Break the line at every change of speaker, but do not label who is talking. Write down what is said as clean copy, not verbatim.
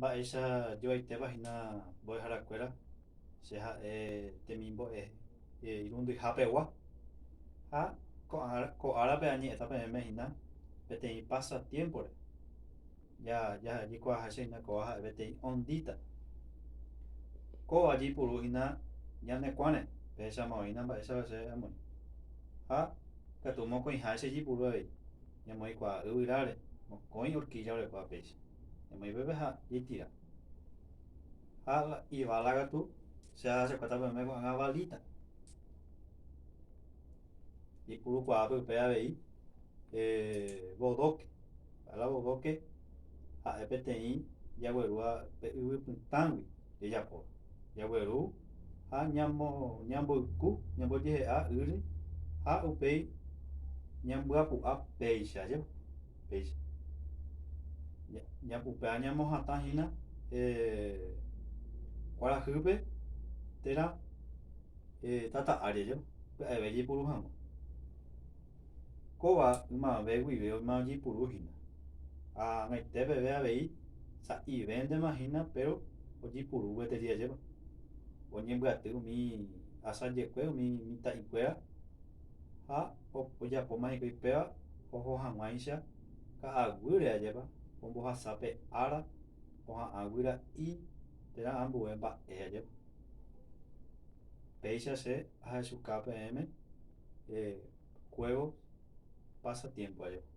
va ella yo ahí te vagina voy a la escuela se ha te mimbo irundo y hapewa ha ko árape añi etapa en mejina vete y pasa tiempo ya allí kwa hashina ko ha vete y ondita ko allí purujina ya ne kwane pesa moina va esa se amo ha que tu moco y hashi allí puru ya muy kwa uirare mo coin urquilla le kwa pesa ya muy bebe ha y tira ha y balaga tú se hace cuata me con una balita y puro cuadro pea ahí bodoque ala bodoque a EPTI ya güero a tangui y ya po ya güero a ñambo ku ñambo je a uri a upei ñambo a pu a peixa ya peixa ya pu pe ñambo hata hina kwara hupe tera tata área yo pe belli puro hamo koba ma ve wi ve ma ji puro hina a ngai te be vea vei sa y vende imagina pero oji puru vete dia lleva oñe mbate mi asa ye kwe mi ta ikwea ha o ya po mai kwe pea o ho ha maisha ka agure a lleva pombo ha sape ara o ha agura y te da ambu emba e lleva peisa se a su KPM juego pasa tiempo a lleva